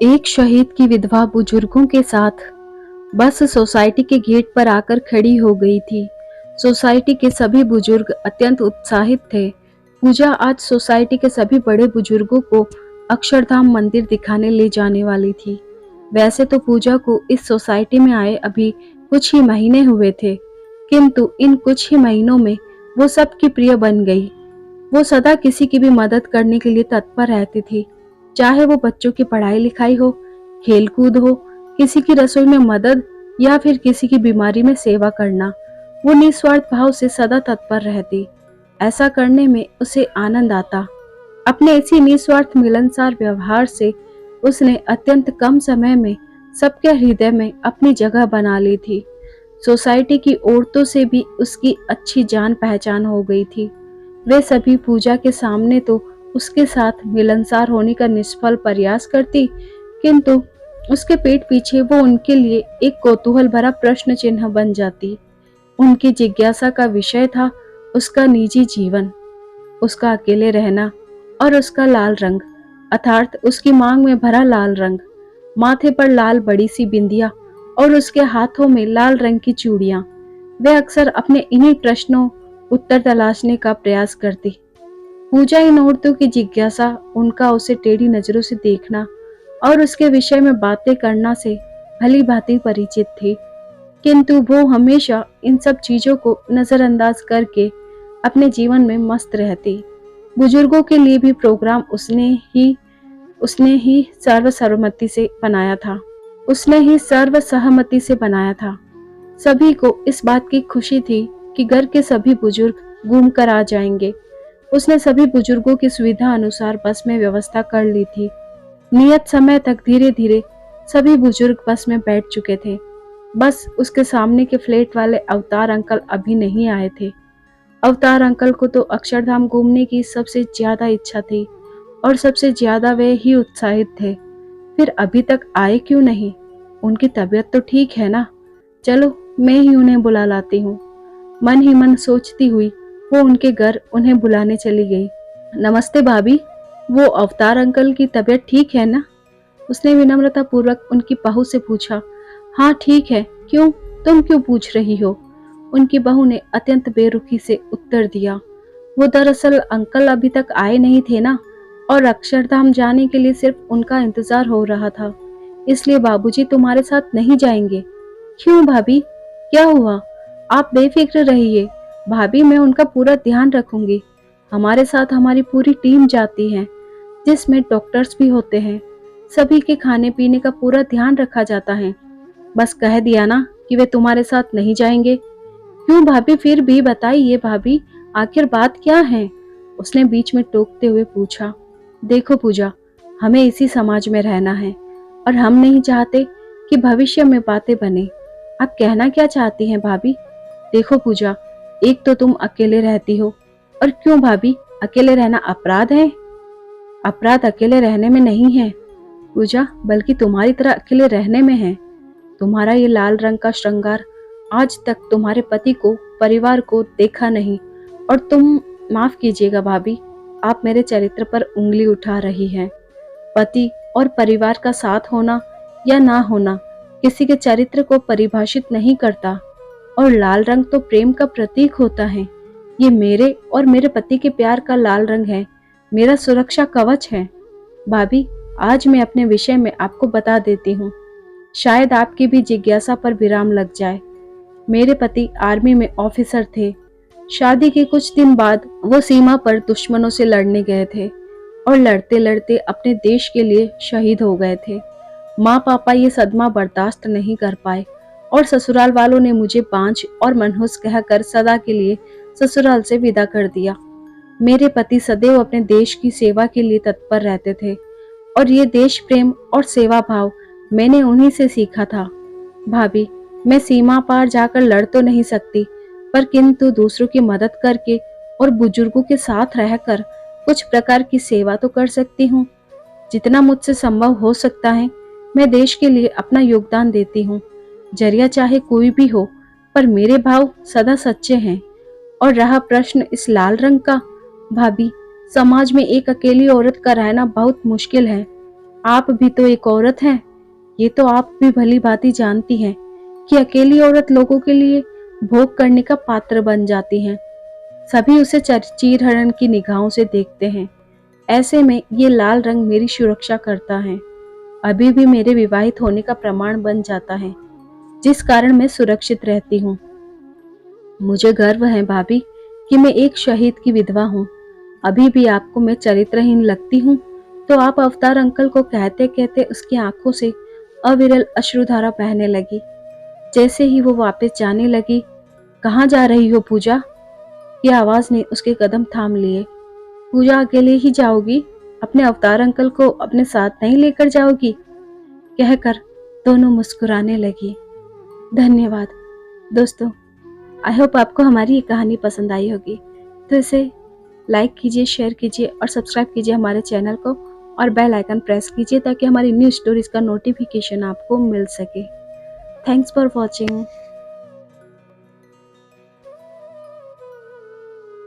एक शहीद की विधवा बुजुर्गों के साथ बस सोसाइटी के गेट पर आकर खड़ी हो गई थी। सोसाइटी के सभी बुजुर्ग अत्यंत उत्साहित थे। पूजा आज सोसाइटी के सभी बड़े बुजुर्गों को अक्षरधाम मंदिर दिखाने ले जाने वाली थी। वैसे तो पूजा को इस सोसाइटी में आए अभी कुछ ही महीने हुए थे, किंतु इन कुछ ही महीनों में वो सबकी प्रिय बन गई। वो सदा किसी की भी मदद करने के लिए तत्पर रहती थी, चाहे वो बच्चों की पढ़ाई लिखाई हो, खेल कूद हो, किसी की रसोई में मदद या फिर किसी की बीमारी में सेवा करना। वो निस्वार्थ भाव से सदा तत्पर रहती। ऐसा करने में उसे आनंद आता। अपने इसी निस्वार्थ मिलनसार व्यवहार से उसने अत्यंत कम समय में सबके हृदय में अपनी जगह बना ली थी। सोसाइटी की औरतों से भी उसकी अच्छी जान पहचान हो गई थी। वे सभी पूजा के सामने तो उसके साथ मिलनसार होने का निष्फल प्रयास करती, किंतु उसके पीठ पीछे वो उनके लिए एक कौतूहल भरा प्रश्न चिन्ह बन जाती। उनकी जिज्ञासा का विषय था उसका निजी जीवन, उसका अकेले रहना और उसका लाल रंग, अर्थात उसकी मांग में भरा लाल रंग, माथे पर लाल बड़ी सी बिंदिया और उसके हाथों में लाल रंग की चूड़ियां। वे अक्सर अपने इन्हीं प्रश्नों उत्तर तलाशने का प्रयास करती। पूजा इन औरतों की जिज्ञासा, उनका उसे टेढ़ी नजरों से देखना और उसके विषय में बातें करना से भली भांति परिचित थी, किंतु वो हमेशा इन सब चीजों को नजरअंदाज करके अपने जीवन में मस्त रहती। बुजुर्गों के लिए भी प्रोग्राम उसने ही सर्वसम्मति से बनाया था। सभी को इस बात की खुशी थी कि घर के सभी बुजुर्ग घूम कर आ जाएंगे। उसने सभी बुजुर्गों की सुविधा अनुसार बस में व्यवस्था कर ली थी। नियत समय तक धीरे धीरे सभी बुजुर्ग बस में बैठ चुके थे। बस उसके सामने के फ्लैट वाले अवतार अंकल अभी नहीं आए थे। अवतार अंकल को तो अक्षरधाम घूमने की सबसे ज्यादा इच्छा थी और सबसे ज्यादा वे ही उत्साहित थे। फिर अभी तक आए क्यों नहीं? उनकी तबीयत तो ठीक है ना? चलो मैं ही उन्हें बुला लाती हूँ। मन ही मन सोचती हुई वो उनके घर उन्हें बुलाने चली गई। नमस्ते भाभी, वो अवतार अंकल की तबीयत ठीक है ना? उसने विनम्रता पूर्वक उनकी बहू से पूछा। हाँ ठीक है, क्यों? तुम क्यों पूछ रही हो? उनकी बहू ने अत्यंत बेरुखी से उत्तर दिया। वो दरअसल अंकल अभी तक आए नहीं थे ना, और अक्षरधाम जाने के लिए सिर्फ उनका इंतजार हो रहा था, इसलिए बाबूजी तुम्हारे साथ नहीं जाएंगे। क्यों भाभी, क्या हुआ? आप बेफिक्र रहिए भाभी, मैं उनका पूरा ध्यान रखूंगी। हमारे साथ हमारी पूरी टीम जाती है, जिसमें डॉक्टर्स भी होते हैं। सभी के खाने पीने का पूरा ध्यान रखा जाता है। बस कह दिया ना कि वे तुम्हारे साथ नहीं जाएंगे। क्यों भाभी, फिर भी बताइए भाभी, आखिर बात क्या है? उसने बीच में टोकते हुए पूछा। देखो पूजा, हमें इसी समाज में रहना है और हम नहीं चाहते कि भविष्य में बातें बने। आप कहना क्या चाहती हैं भाभी? देखो पूजा, एक तो तुम अकेले रहती हो, और क्यों भाभी, अकेले रहना अपराध है? अपराध अकेले रहने में नहीं है पूजा, बल्कि तुम्हारी तरह अकेले रहने में है। तुम्हारा ये लाल रंग का श्रृंगार आज तक तुम्हारे पति को, परिवार को देखा नहीं, और तुम माफ कीजिएगा भाभी, आप मेरे चरित्र पर उंगली उठा रही हैं। पति और परिवार का साथ होना या ना होना किसी के चरित्र को परिभाषित नहीं करता, और लाल रंग तो प्रेम का प्रतीक होता है। ये मेरे और मेरे पति के प्यार का लाल रंग है, मेरा सुरक्षा कवच है। भाभी, आज मैं अपने विषय में आपको बता देती हूँ, शायद आपकी भी जिज्ञासा पर विराम लग जाए। मेरे पति आर्मी में ऑफिसर थे। शादी के कुछ दिन बाद वो सीमा पर दुश्मनों से लड़ने गए थे और लड़ते लड़ते अपने देश के लिए शहीद हो गए थे। माँ पापा ये सदमा बर्दाश्त नहीं कर पाए और ससुराल वालों ने मुझे बांझ और मनहूस कहकर सदा के लिए ससुराल से विदा कर दिया। मेरे पति सदैव अपने देश की सेवा के लिए तत्पर रहते थे, और ये देश प्रेम और सेवा भाव मैंने उन्हीं से सीखा था। भाभी, मैं सीमा पार जाकर लड़ तो नहीं सकती, पर किंतु दूसरों की मदद करके और बुजुर्गों के साथ रहकर कुछ प्रकार की सेवा तो कर सकती हूँ। जितना मुझसे संभव हो सकता है मैं देश के लिए अपना योगदान देती हूँ। जरिया चाहे कोई भी हो, पर मेरे भाव सदा सच्चे हैं। और रहा प्रश्न इस लाल रंग का, भाभी, समाज में एक अकेली औरत का रहना बहुत मुश्किल है। आप भी तो एक औरत हैं। ये तो आप भी भली भांति जानती हैं कि अकेली औरत लोगों के लिए भोग करने का पात्र बन जाती हैं। सभी उसे चीरहरण की निगाहों से देखते हैं। ऐसे में ये लाल रंग मेरी सुरक्षा करता है, अभी भी मेरे विवाहित होने का प्रमाण बन जाता है, जिस कारण मैं सुरक्षित रहती हूँ। मुझे गर्व है भाभी कि मैं एक शहीद की विधवा हूँ। अभी भी आपको मैं चरित्रहीन लगती हूँ तो आप अवतार अंकल को कहते कहते उसकी आंखों से अविरल अश्रुधारा बहने लगी। जैसे ही वो वापस जाने लगी, कहाँ जा रही हो पूजा? ये आवाज ने उसके कदम थाम लिए। पूजा अकेले ही जाओगी? अपने अवतार अंकल को अपने साथ नहीं लेकर जाओगी? कहकर दोनों मुस्कुराने लगी। धन्यवाद दोस्तों। आई होप आपको हमारी ये कहानी पसंद आई होगी, तो इसे लाइक कीजिए, शेयर कीजिए और सब्सक्राइब कीजिए हमारे चैनल को और बेल आइकन प्रेस कीजिए ताकि हमारी न्यू स्टोरीज का नोटिफिकेशन आपको मिल सके। Thanks for watching.